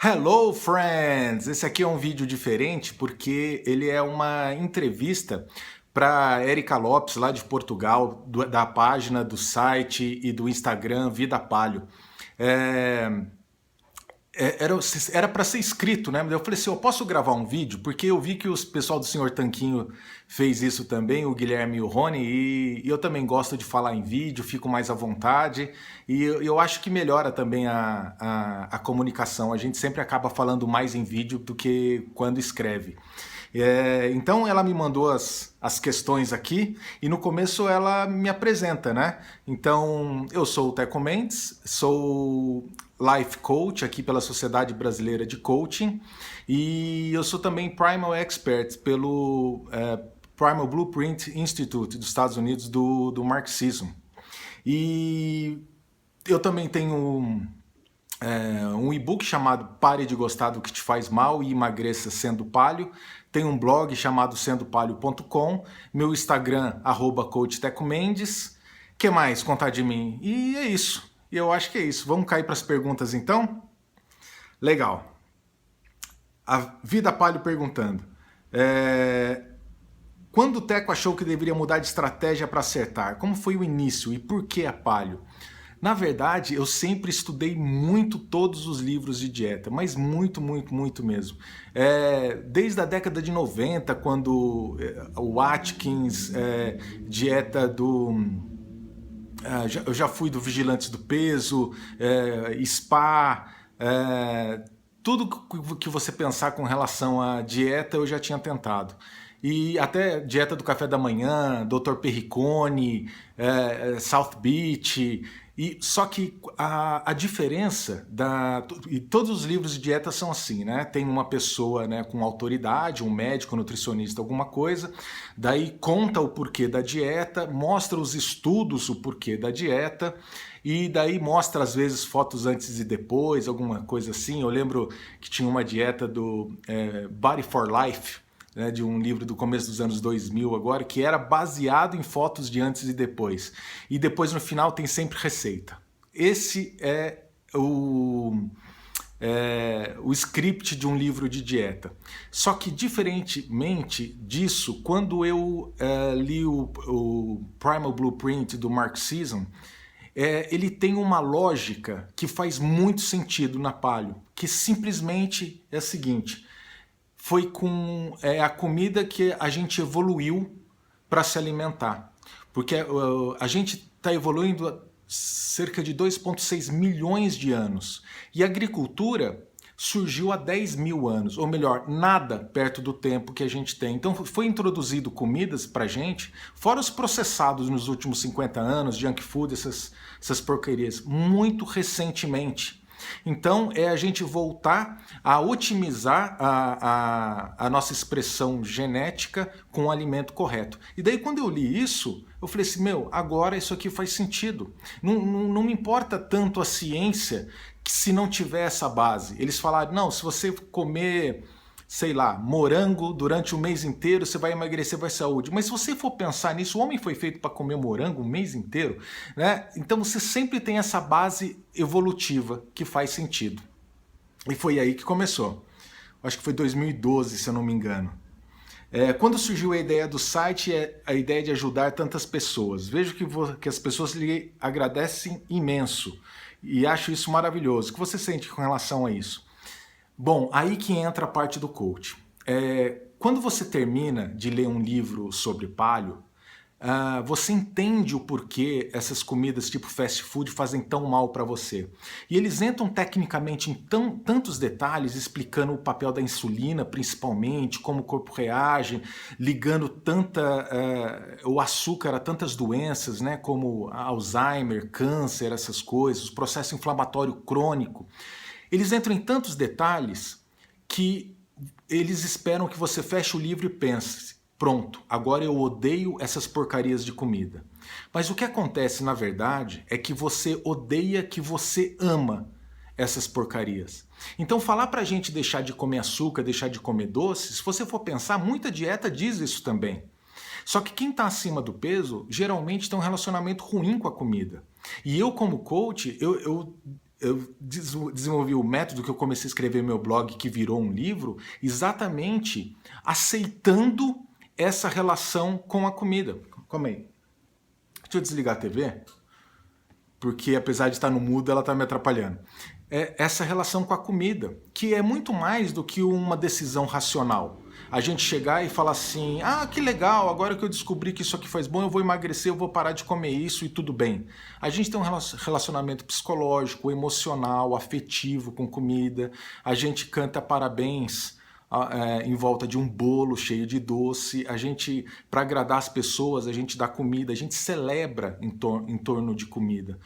Hello, friends! Esse aqui é um vídeo diferente porque ele é uma entrevista para Erika Lopes, lá de Portugal, da página, do site e do Instagram Vida Palio. É, era para ser escrito, né? Mas eu falei assim, eu posso gravar um vídeo? Porque eu vi que o pessoal do Senhor Tanquinho fez isso também, o Guilherme e o Rony, e eu também gosto de falar em vídeo, fico mais à vontade, e eu acho que melhora também a comunicação. A gente sempre acaba falando mais em vídeo do que quando escreve. Então ela me mandou as questões aqui e no começo ela me apresenta, né? Então eu sou o Teco Mendes, sou Life Coach aqui pela Sociedade Brasileira de Coaching e eu sou também Primal Expert pelo Primal Blueprint Institute dos Estados Unidos do marxismo. E eu também tenho um e-book chamado Pare de Gostar do que te faz mal e emagreça sendo palio. Tem um blog chamado sendopalio.com, meu Instagram, @coachtecomendes. Que mais contar de mim? E é isso. E eu acho que é isso. Vamos cair para as perguntas então? Legal. A Vida Palio perguntando. Quando o Teco achou que deveria mudar de estratégia para acertar? Como foi o início e por que a palio? Na verdade, eu sempre estudei muito todos os livros de dieta, mas muito, muito, muito mesmo. Desde a década de 90, quando o Atkins, dieta do... eu já fui do Vigilantes do Peso, Spa, tudo que você pensar com relação à dieta eu já tinha tentado. E até dieta do café da manhã, Dr. Perricone, South Beach. Só que a diferença e todos os livros de dieta são assim, né? Tem uma pessoa, né, com autoridade, um médico, nutricionista, alguma coisa, daí conta o porquê da dieta, mostra os estudos, o porquê da dieta, e daí mostra às vezes fotos antes e depois, alguma coisa assim. Eu lembro que tinha uma dieta do Body for Life, né, de um livro do começo dos anos 2000 agora, que era baseado em fotos de antes e depois. E depois no final tem sempre receita. Esse é o script de um livro de dieta. Só que diferentemente disso, quando eu li o Primal Blueprint do Marxism, ele tem uma lógica que faz muito sentido na paleo, que simplesmente é a seguinte: foi com a comida que a gente evoluiu para se alimentar. Porque a gente está evoluindo há cerca de 2,6 milhões de anos. E a agricultura surgiu há 10 mil anos, ou melhor, nada perto do tempo que a gente tem. Então foi introduzido comidas para a gente, fora os processados nos últimos 50 anos, junk food, essas porcarias, muito recentemente. Então é a gente voltar a otimizar a nossa expressão genética com o alimento correto. E daí quando eu li isso, eu falei assim, meu, agora isso aqui faz sentido. Não me importa tanto a ciência que se não tiver essa base. Eles falaram, não, se você comer, sei lá, morango durante o mês inteiro, você vai emagrecer, vai saúde. Mas se você for pensar nisso, o homem foi feito para comer morango o mês inteiro, né? Então você sempre tem essa base evolutiva que faz sentido. E foi aí que começou. Acho que foi 2012, se eu não me engano. Quando surgiu a ideia do site, a ideia de ajudar tantas pessoas. Vejo que as pessoas lhe agradecem imenso e acho isso maravilhoso. O que você sente com relação a isso? Bom, aí que entra a parte do coach. Quando você termina de ler um livro sobre paleo, você entende o porquê essas comidas tipo fast food fazem tão mal para você. E eles entram tecnicamente em tantos detalhes, explicando o papel da insulina, principalmente, como o corpo reage, ligando o açúcar a tantas doenças, né, como Alzheimer, câncer, essas coisas, o processo inflamatório crônico. Eles entram em tantos detalhes que eles esperam que você feche o livro e pense, pronto, agora eu odeio essas porcarias de comida. Mas o que acontece, na verdade, é que você odeia que você ama essas porcarias. Então falar pra gente deixar de comer açúcar, deixar de comer doce, se você for pensar, muita dieta diz isso também. Só que quem está acima do peso, geralmente tem um relacionamento ruim com a comida. E eu como coach, eu desenvolvi o método que eu comecei a escrever meu blog, que virou um livro, exatamente aceitando essa relação com a comida. Calma aí. Deixa eu desligar a TV, porque apesar de estar no mudo, ela está me atrapalhando. Essa relação com a comida, que é muito mais do que uma decisão racional. A gente chegar e falar assim, ah, que legal, agora que eu descobri que isso aqui faz bom, eu vou emagrecer, eu vou parar de comer isso e tudo bem. A gente tem um relacionamento psicológico, emocional, afetivo com comida, a gente canta parabéns em volta de um bolo cheio de doce, a gente, para agradar as pessoas, a gente dá comida, a gente celebra em torno de comida.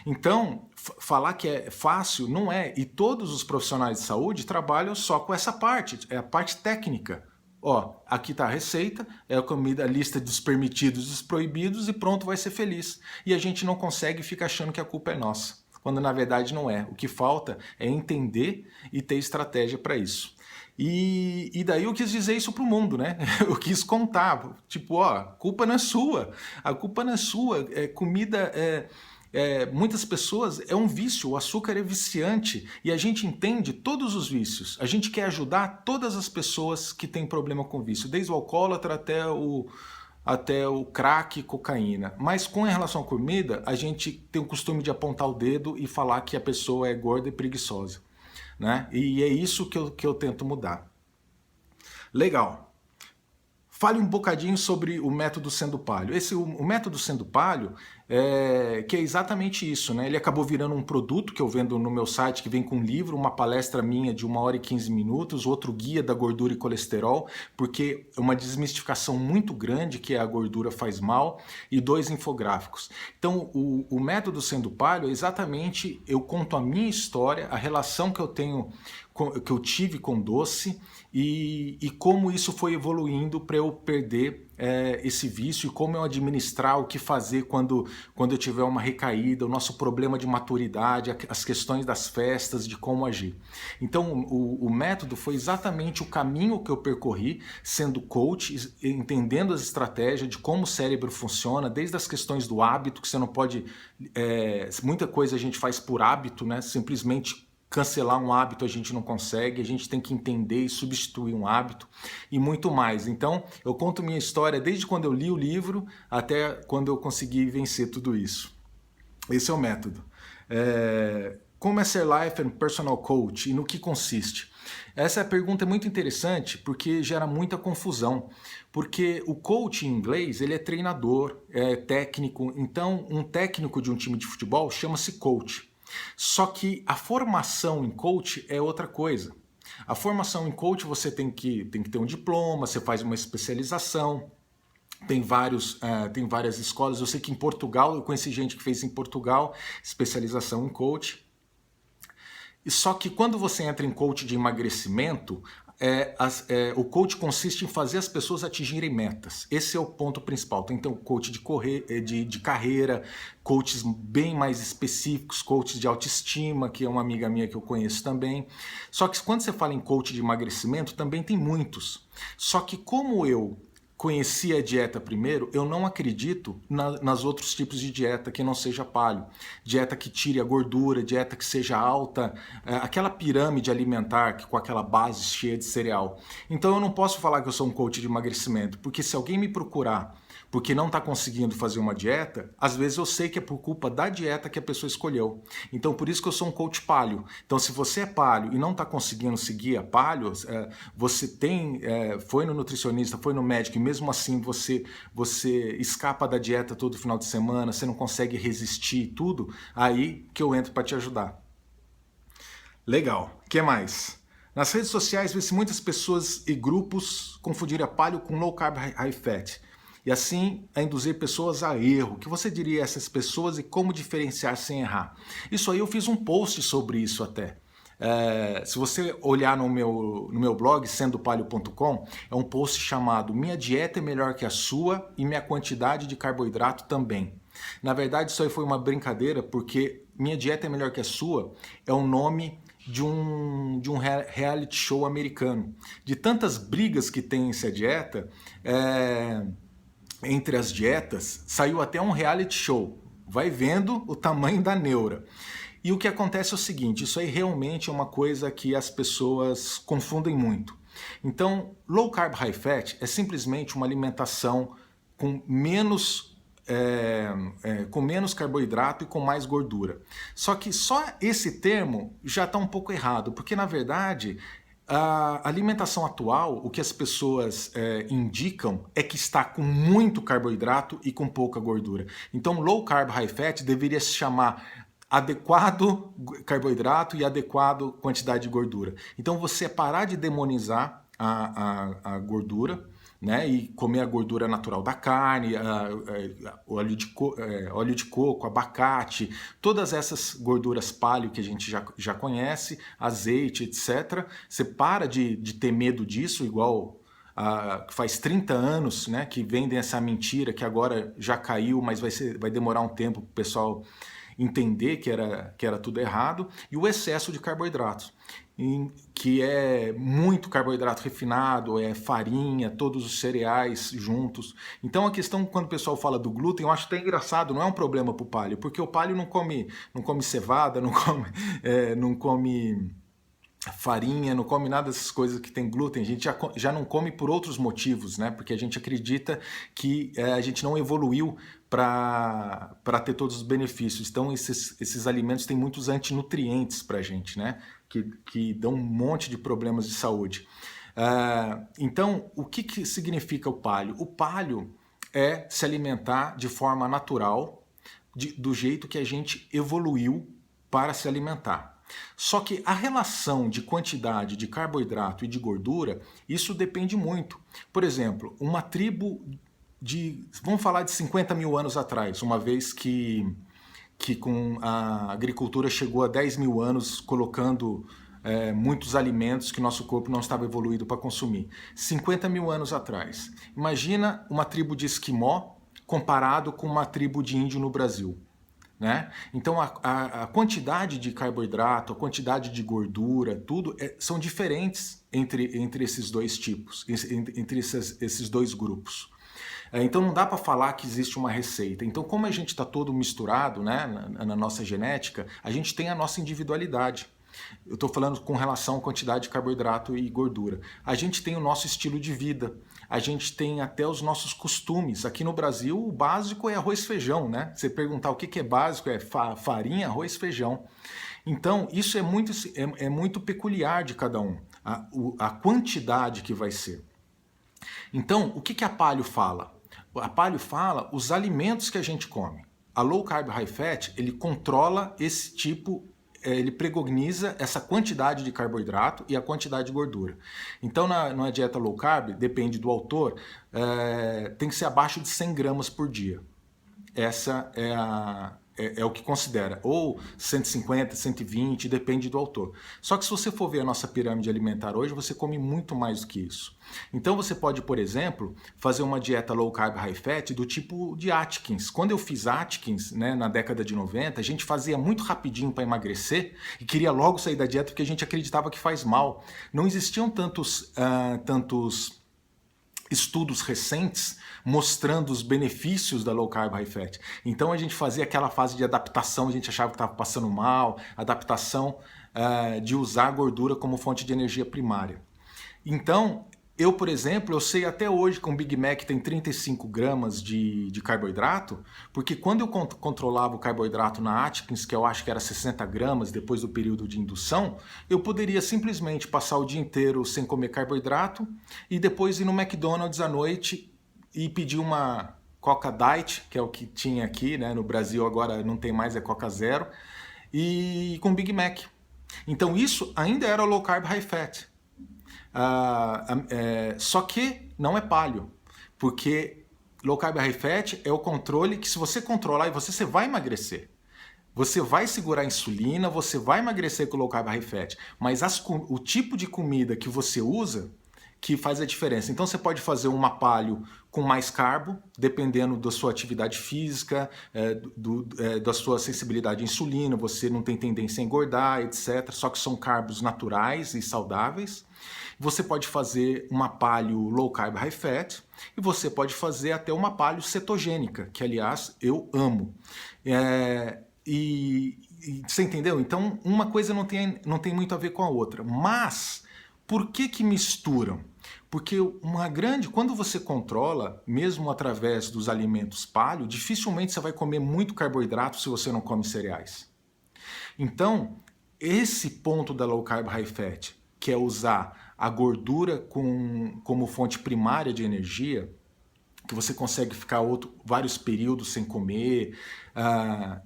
Então, falar que é fácil não é, e todos os profissionais de saúde trabalham só com essa parte, é a parte técnica. Ó, aqui está a receita, é a comida, a lista dos permitidos e dos proibidos e pronto, vai ser feliz. E a gente não consegue e fica achando que a culpa é nossa, quando na verdade não é. O que falta é entender e ter estratégia para isso. E daí eu quis dizer isso pro mundo, né? Eu quis contar, tipo, ó, a culpa não é sua, a culpa não é sua, comida muitas pessoas é um vício, o açúcar é viciante e a gente entende todos os vícios. A gente quer ajudar todas as pessoas que têm problema com vício, desde o alcoólatra até o crack e cocaína. Mas com relação à comida, a gente tem o costume de apontar o dedo e falar que a pessoa é gorda e preguiçosa, né? E é isso que eu tento mudar. Legal. Fale um bocadinho sobre o método Sendo Palio. O método Sendo Palio, que é exatamente isso, né? Ele acabou virando um produto que eu vendo no meu site, que vem com um livro, uma palestra minha de 1 hora e 15 minutos, outro guia da gordura e colesterol, porque é uma desmistificação muito grande que a gordura faz mal, e 2 infográficos. Então, o método Sendo Palio é exatamente, eu conto a minha história, a relação que eu tenho, que eu tive com doce e como isso foi evoluindo para eu perder esse vício e como eu administrar, o que fazer quando eu tiver uma recaída, o nosso problema de maturidade, as questões das festas, de como agir. Então o método foi exatamente o caminho que eu percorri sendo coach, entendendo as estratégias de como o cérebro funciona, desde as questões do hábito, que você não pode... muita coisa a gente faz por hábito, né? Simplesmente cancelar um hábito a gente não consegue, a gente tem que entender e substituir um hábito e muito mais. Então, eu conto minha história desde quando eu li o livro até quando eu consegui vencer tudo isso. Esse é o método. Como é ser Life and Personal Coach e no que consiste? Essa pergunta é muito interessante porque gera muita confusão, porque o coach em inglês ele é treinador, é técnico, então um técnico de um time de futebol chama-se coach. Só que a formação em coach é outra coisa. A formação em coach você tem que ter um diploma, você faz uma especialização, tem várias escolas. Eu sei que em Portugal, eu conheci gente que fez em Portugal especialização em coach. Só que quando você entra em coach de emagrecimento, o coach consiste em fazer as pessoas atingirem metas. Esse é o ponto principal. Tem então coach de carreira, coaches bem mais específicos, coaches de autoestima, que é uma amiga minha que eu conheço também. Só que quando você fala em coach de emagrecimento, também tem muitos. Só que como eu conheci a dieta primeiro, eu não acredito nas outros tipos de dieta que não seja paleo. Dieta que tire a gordura, dieta que seja alta, aquela pirâmide alimentar com aquela base cheia de cereal. Então eu não posso falar que eu sou um coach de emagrecimento, porque se alguém me procurar porque não está conseguindo fazer uma dieta, às vezes eu sei que é por culpa da dieta que a pessoa escolheu. Então por isso que eu sou um coach paleo. Então se você é paleo e não está conseguindo seguir a paleo, você foi no nutricionista, foi no médico e mesmo assim você escapa da dieta todo final de semana, você não consegue resistir tudo, aí que eu entro para te ajudar. Legal. O que mais? Nas redes sociais vê-se muitas pessoas e grupos confundirem a paleo com low carb high fat. E assim a induzir pessoas a erro. O que você diria a essas pessoas e como diferenciar sem errar? Isso aí eu fiz um post sobre isso até. Se você olhar no meu blog, sendopaleo.com, é um post chamado Minha dieta é melhor que a sua e minha quantidade de carboidrato também. Na verdade isso aí foi uma brincadeira porque Minha dieta é melhor que a sua é o nome de um reality show americano. De tantas brigas que tem essa dieta, entre as dietas, saiu até um reality show. Vai vendo o tamanho da neura. E o que acontece é o seguinte, isso aí realmente é uma coisa que as pessoas confundem muito. Então, low carb, high fat é simplesmente uma alimentação com menos carboidrato e com mais gordura. Só que só esse termo já está um pouco errado, porque na verdade a alimentação atual, o que as pessoas indicam é que está com muito carboidrato e com pouca gordura. Então, low carb, high fat deveria se chamar adequado carboidrato e adequado quantidade de gordura. Então, você parar de demonizar a gordura, né, e comer a gordura natural da carne, óleo de coco, abacate, todas essas gorduras paleo que a gente já conhece, azeite, etc. Você para de ter medo disso, igual faz 30 anos, né, que vendem essa mentira que agora já caiu, mas vai demorar um tempo para o pessoal entender que era tudo errado, e o excesso de carboidratos, que é muito carboidrato refinado, é farinha, todos os cereais juntos. Então a questão, quando o pessoal fala do glúten, eu acho até engraçado, não é um problema para o paleo, porque o paleo não come cevada, não come farinha, não come nada dessas coisas que tem glúten, a gente já não come por outros motivos, né? Porque a gente acredita que a gente não evoluiu para ter todos os benefícios. Então esses alimentos têm muitos antinutrientes para a gente, né? Que dão um monte de problemas de saúde. Então, o que significa o paleo? O paleo é se alimentar de forma natural, do jeito que a gente evoluiu para se alimentar. Só que a relação de quantidade de carboidrato e de gordura, isso depende muito. Por exemplo, uma tribo vamos falar de 50 mil anos atrás, uma vez que com a agricultura chegou a 10 mil anos colocando muitos alimentos que nosso corpo não estava evoluído para consumir. 50 mil anos atrás. Imagina uma tribo de esquimó comparado com uma tribo de índio no Brasil. Né? Então a quantidade de carboidrato, a quantidade de gordura, tudo são diferentes entre esses dois tipos, entre esses dois grupos. Então não dá para falar que existe uma receita. Então, como a gente está todo misturado, né, na nossa genética, a gente tem a nossa individualidade. Eu estou falando com relação à quantidade de carboidrato e gordura. A gente tem o nosso estilo de vida, a gente tem até os nossos costumes. Aqui no Brasil, o básico é arroz e feijão, né? Você perguntar o que é básico, é farinha, arroz e feijão. Então, isso é muito peculiar de cada um, a quantidade que vai ser. Então, o que a paleo fala? A paleo fala os alimentos que a gente come. A low carb, high fat, ele controla esse tipo, ele preconiza essa quantidade de carboidrato e a quantidade de gordura. Então, na dieta low carb, depende do autor, tem que ser abaixo de 100 gramas por dia. Essa é o que considera, ou 150, 120, depende do autor. Só que se você for ver a nossa pirâmide alimentar hoje, você come muito mais do que isso. Então você pode, por exemplo, fazer uma dieta low carb, high fat do tipo de Atkins. Quando eu fiz Atkins, né, na década de 90, a gente fazia muito rapidinho para emagrecer e queria logo sair da dieta porque a gente acreditava que faz mal. Não existiam tantos estudos recentes mostrando os benefícios da low carb, high fat. Então a gente fazia aquela fase de adaptação, a gente achava que estava passando mal, adaptação de usar a gordura como fonte de energia primária. Então, eu, por exemplo, eu sei até hoje que um Big Mac tem 35 gramas de carboidrato, porque quando eu controlava o carboidrato na Atkins, que eu acho que era 60 gramas depois do período de indução, eu poderia simplesmente passar o dia inteiro sem comer carboidrato e depois ir no McDonald's à noite e pedir uma Coca Diet, que é o que tinha aqui, né? No Brasil agora não tem mais, é Coca Zero, e com Big Mac. Então isso ainda era low carb, high fat. Só que não é paleo, porque low carb high fat é o controle que se você controlar, você vai emagrecer. Você vai segurar a insulina, você vai emagrecer com low carb high fat, mas o tipo de comida que você usa que faz a diferença. Então você pode fazer uma paleo com mais carbo, dependendo da sua atividade física, da sua sensibilidade à insulina, você não tem tendência a engordar, etc. Só que são carbos naturais e saudáveis. Você pode fazer uma paleo low carb high fat e você pode fazer até uma paleo cetogênica, que aliás eu amo. E Você entendeu? Então, uma coisa não tem muito a ver com a outra. Mas, por que misturam? Porque quando você controla, mesmo através dos alimentos paleo, dificilmente você vai comer muito carboidrato se você não come cereais. Então, esse ponto da low carb high fat, que é usar a gordura como fonte primária de energia, que você consegue ficar vários períodos sem comer,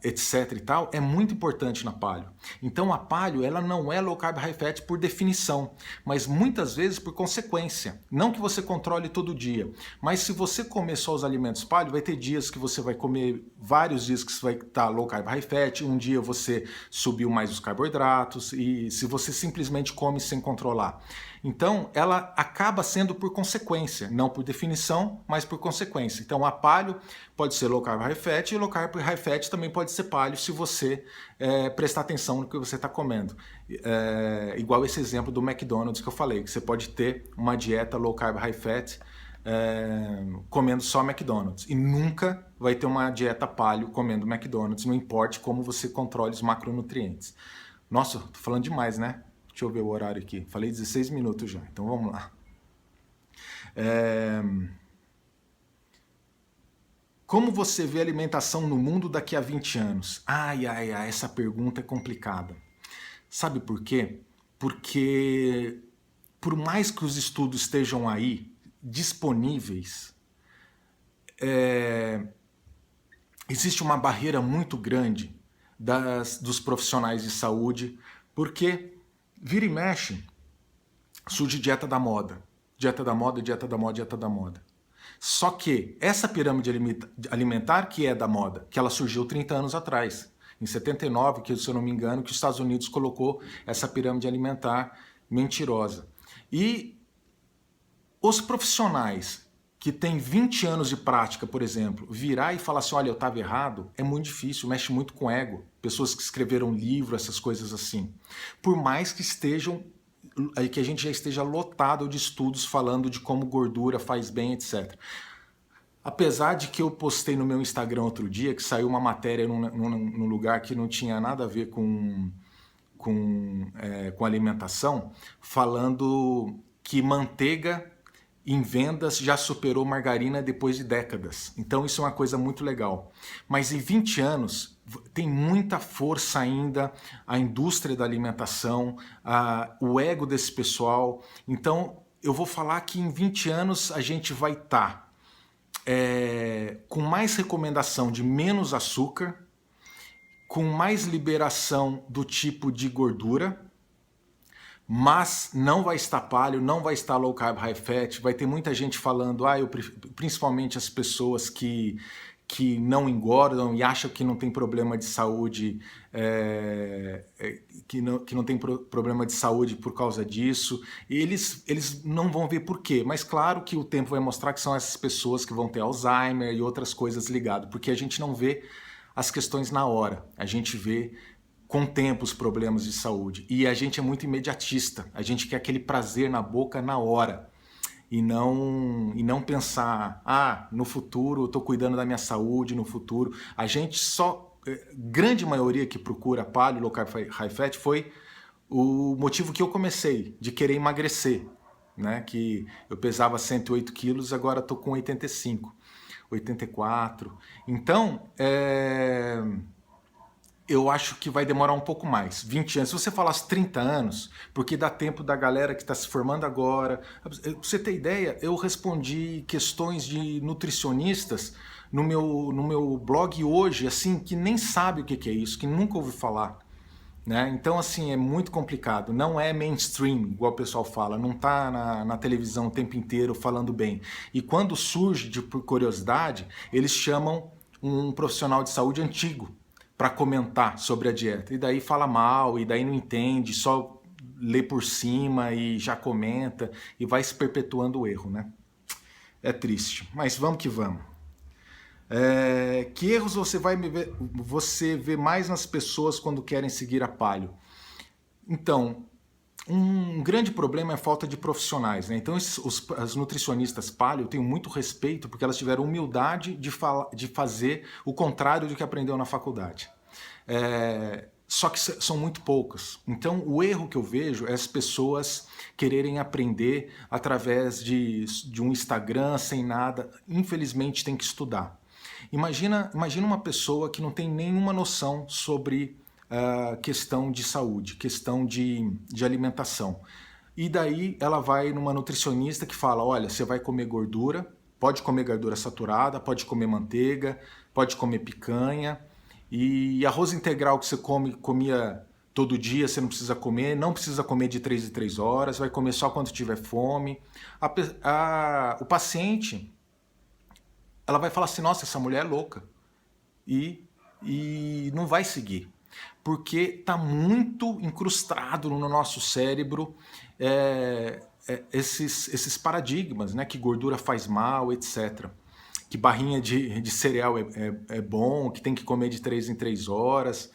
etc e tal, é muito importante na paleo. Então a paleo, ela não é low carb high fat por definição, mas muitas vezes por consequência. Não que você controle todo dia, mas se você comer só os alimentos paleo, vai ter dias que você vai comer, vários dias que você vai estar low carb high fat, um dia você subiu mais os carboidratos, e se você simplesmente come sem controlar. Então, ela acaba sendo por consequência, não por definição, mas por consequência. Então, a paleo pode ser low carb high fat, e low carb high fat também pode ser paleo se você prestar atenção no que você está comendo. Igual esse exemplo do McDonald's que eu falei, que você pode ter uma dieta low carb high fat comendo só McDonald's, e nunca vai ter uma dieta paleo comendo McDonald's, não importa como você controle os macronutrientes. Nossa, tô falando demais, né? Deixa eu ver o horário aqui. Falei 16 minutos já, então vamos lá. Como você vê a alimentação no mundo daqui a 20 anos? Ai, essa pergunta é complicada. Sabe por quê? Porque por mais que os estudos estejam aí, disponíveis, existe uma barreira muito grande dos profissionais de saúde, porque vira e mexe, surge dieta da moda. Dieta da moda, dieta da moda, dieta da moda. Só que essa pirâmide alimentar que é da moda, que ela surgiu 30 anos atrás, em 79, que se eu não me engano, que os Estados Unidos colocou essa pirâmide alimentar mentirosa. E os profissionais que têm 20 anos de prática, por exemplo, virar e falar assim, olha, eu estava errado, é muito difícil, mexe muito com o ego. Pessoas que escreveram livro, essas coisas assim. Por mais que a gente já esteja lotado de estudos falando de como gordura faz bem, etc. Apesar de que eu postei no meu Instagram outro dia, que saiu uma matéria num lugar que não tinha nada a ver com alimentação, falando que manteiga em vendas já superou margarina depois de décadas. Então isso é uma coisa muito legal. Mas em 20 anos tem muita força ainda a indústria da alimentação, o ego desse pessoal. Então eu vou falar que em 20 anos a gente vai estar com mais recomendação de menos açúcar, com mais liberação do tipo de gordura, mas não vai estar paleo, não vai estar low carb high fat, vai ter muita gente falando, principalmente as pessoas que não engordam e acham que não tem problema de saúde, que não tem problema de saúde por causa disso, e eles não vão ver por quê, mas claro que o tempo vai mostrar que são essas pessoas que vão ter Alzheimer e outras coisas ligadas, porque a gente não vê as questões na hora, a gente vê com o tempo os problemas de saúde. E a gente é muito imediatista, a gente quer aquele prazer na boca na hora. E não pensar, no futuro eu estou cuidando da minha saúde, no futuro. A gente grande maioria que procura paleo, low carb, high fat, foi o motivo que eu comecei, de querer emagrecer. Né? Que eu pesava 108 quilos, agora estou com 85, 84. Então, eu acho que vai demorar um pouco mais, 20 anos. Se você falasse 30 anos, porque dá tempo da galera que está se formando agora. Pra você ter ideia, eu respondi questões de nutricionistas no meu blog hoje, assim, que nem sabe o que é isso, que nunca ouviu falar. Né? Então, assim, é muito complicado. Não é mainstream, igual o pessoal fala. Não está na televisão o tempo inteiro falando bem. E quando surge, por curiosidade, eles chamam um profissional de saúde antigo para comentar sobre a dieta. E daí fala mal, e daí não entende, só lê por cima e já comenta, e vai se perpetuando o erro, né? É triste, mas vamos que vamos. Que erros você vê mais nas pessoas quando querem seguir a paleo? Então, um grande problema é a falta de profissionais, né? Então as nutricionistas paleo eu tenho muito respeito porque elas tiveram humildade de fazer o contrário do que aprendeu na faculdade. só que são muito poucas. Então, o erro que eu vejo é as pessoas quererem aprender através de um Instagram, sem nada. Infelizmente, tem que estudar. Imagina uma pessoa que não tem nenhuma noção sobre questão de saúde, questão de alimentação. E daí ela vai numa nutricionista que fala, olha, você vai comer gordura, pode comer gordura saturada, pode comer manteiga, pode comer picanha, e arroz integral que você comia todo dia, você não precisa comer de 3 em 3 horas, vai comer só quando tiver fome. O paciente, ela vai falar assim, nossa, essa mulher é louca, e não vai seguir, porque está muito incrustado no nosso cérebro esses paradigmas, né, que gordura faz mal, etc. Que barrinha de cereal é bom, que tem que comer de 3 em 3 horas.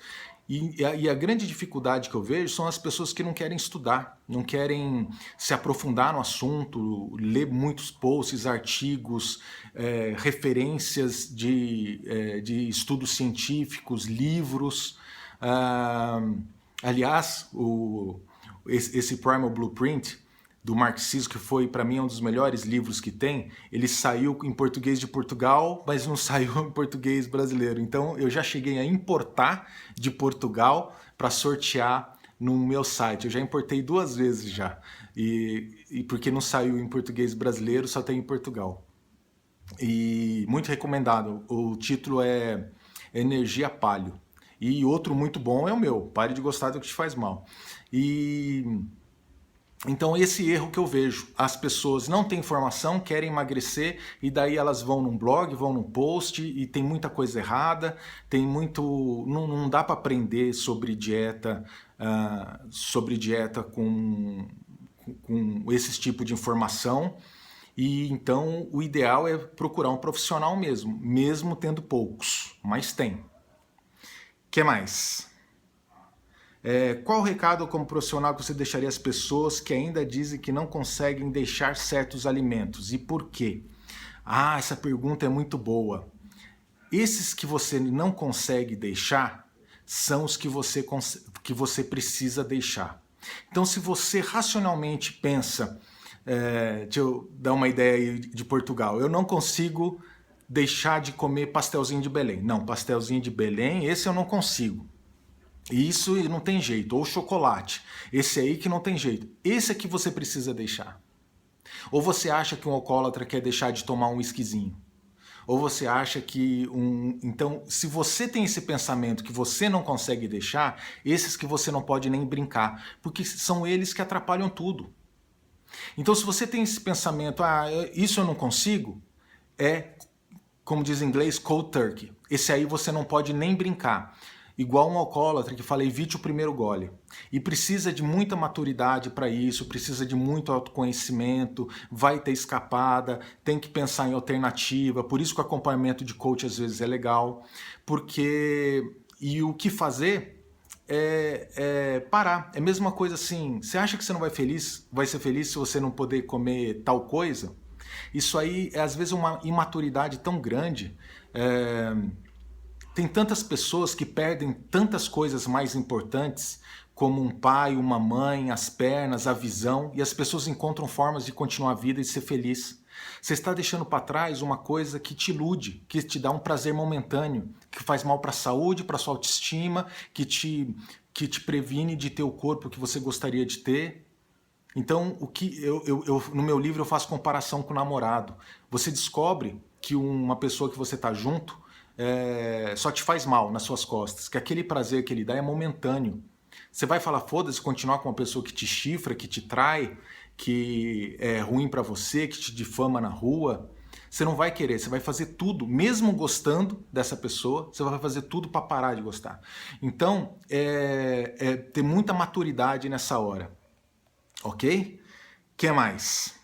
E a grande dificuldade que eu vejo são as pessoas que não querem estudar, não querem se aprofundar no assunto, ler muitos posts, artigos, referências de estudos científicos, livros. Aliás, esse Primal Blueprint do marxismo, que foi para mim um dos melhores livros que tem, ele saiu em português de Portugal, mas não saiu em português brasileiro. Então eu já cheguei a importar de Portugal para sortear no meu site. Eu já importei 2 vezes já, e porque não saiu em português brasileiro, só tem em Portugal. E muito recomendado. O título é Energia Paleo. E outro muito bom é o meu, Pare de Gostar do que te faz mal. Então esse erro que eu vejo, as pessoas não têm informação, querem emagrecer e daí elas vão num blog, vão num post e tem muita coisa errada, tem muito, não dá para aprender sobre dieta com esse tipo de informação. E então o ideal é procurar um profissional mesmo tendo poucos, mas tem. Que mais? Qual recado como profissional que você deixaria às pessoas que ainda dizem que não conseguem deixar certos alimentos? E por quê? Ah, essa pergunta é muito boa. Esses que você não consegue deixar são os que você precisa deixar. Então, se você racionalmente pensa, deixa eu dar uma ideia aí de Portugal, eu não consigo deixar de comer pastelzinho de Belém. Não, pastelzinho de Belém, esse eu não consigo. Isso não tem jeito. Ou chocolate. Esse aí que não tem jeito. Esse é que você precisa deixar. Ou você acha que um alcoólatra quer deixar de tomar um whiskyzinho? Ou você acha que Então, se você tem esse pensamento que você não consegue deixar, esses que você não pode nem brincar, porque são eles que atrapalham tudo. Então, se você tem esse pensamento, isso eu não consigo, como diz em inglês, cold turkey. Esse aí você não pode nem brincar. Igual um alcoólatra que fala, evite o primeiro gole. E precisa de muita maturidade para isso, precisa de muito autoconhecimento, vai ter escapada, tem que pensar em alternativa. Por isso que o acompanhamento de coach às vezes é legal. E o que fazer é parar. É a mesma coisa assim, você acha que você não vai ser feliz se você não poder comer tal coisa? Isso aí é às vezes uma imaturidade tão grande. Tem tantas pessoas que perdem tantas coisas mais importantes, como um pai, uma mãe, as pernas, a visão, e as pessoas encontram formas de continuar a vida e ser feliz. Você está deixando para trás uma coisa que te ilude, que te dá um prazer momentâneo, que faz mal para a saúde, para a sua autoestima, que te previne de ter o corpo que você gostaria de ter. Então, no meu livro eu faço comparação com o namorado. Você descobre que uma pessoa que você está junto só te faz mal nas suas costas, que aquele prazer que ele dá é momentâneo. Você vai falar, foda-se, continuar com uma pessoa que te chifra, que te trai, que é ruim pra você, que te difama na rua? Você não vai querer, você vai fazer tudo, mesmo gostando dessa pessoa, você vai fazer tudo para parar de gostar. Então, ter muita maturidade nessa hora. Ok? Que mais?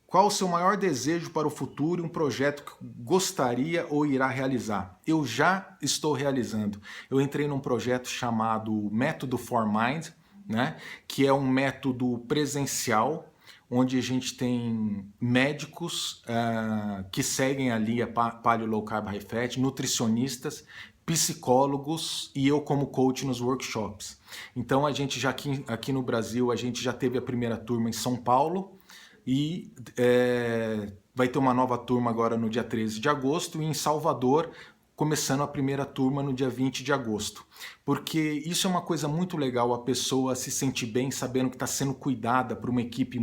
Qual o seu maior desejo para o futuro e um projeto que gostaria ou irá realizar? Eu já estou realizando. Eu entrei num projeto chamado Método For Mind, né? Que é um método presencial, onde a gente tem médicos que seguem ali a Paleo Low Carb High Fat, nutricionistas, psicólogos e eu como coach nos workshops. Então a gente já aqui no Brasil, a gente já teve a primeira turma em São Paulo e vai ter uma nova turma agora no dia 13 de agosto e em Salvador, começando a primeira turma no dia 20 de agosto. Porque isso é uma coisa muito legal, a pessoa se sentir bem sabendo que está sendo cuidada por uma equipe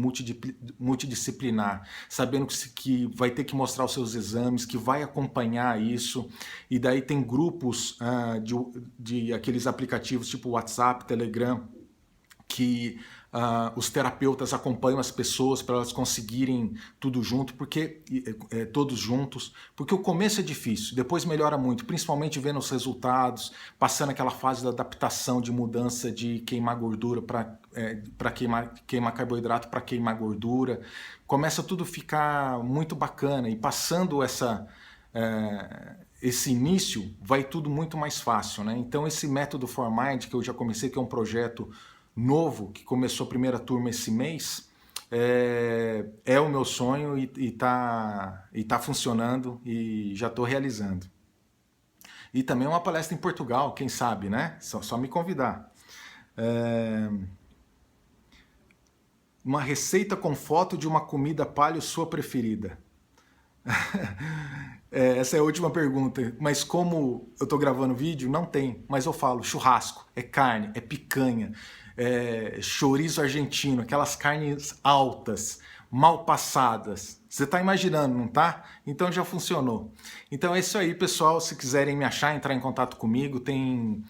multidisciplinar, sabendo que vai ter que mostrar os seus exames, que vai acompanhar isso, e daí tem grupos de aqueles aplicativos tipo WhatsApp, Telegram, que os terapeutas acompanham as pessoas para elas conseguirem tudo junto, todos juntos, porque o começo é difícil, depois melhora muito, principalmente vendo os resultados, passando aquela fase da adaptação, de mudança de queimar gordura para queimar carboidrato para queimar gordura, começa tudo a ficar muito bacana e passando esse início, vai tudo muito mais fácil, né? Então esse método ForMind que eu já comecei, que é um projeto novo, que começou a primeira turma esse mês, é o meu sonho e tá funcionando e já estou realizando. E também uma palestra em Portugal, quem sabe, né? Só me convidar. Uma receita com foto de uma comida paleo sua preferida. Essa é a última pergunta, mas como eu tô gravando vídeo, não tem, mas eu falo churrasco, é carne, é picanha, chouriço argentino, aquelas carnes altas, mal passadas. Você tá imaginando, não tá? Então já funcionou. Então é isso aí, pessoal. Se quiserem me achar, entrar em contato comigo, tem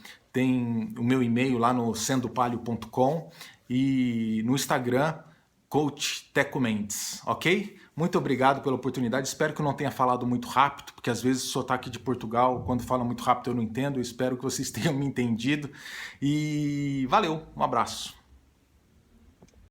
o meu e-mail lá no sendopaleo.com e no Instagram, Coach Teco Mendes, ok? Muito obrigado pela oportunidade, espero que eu não tenha falado muito rápido, porque às vezes o sotaque de Portugal, quando fala muito rápido eu não entendo, eu espero que vocês tenham me entendido, e valeu, um abraço.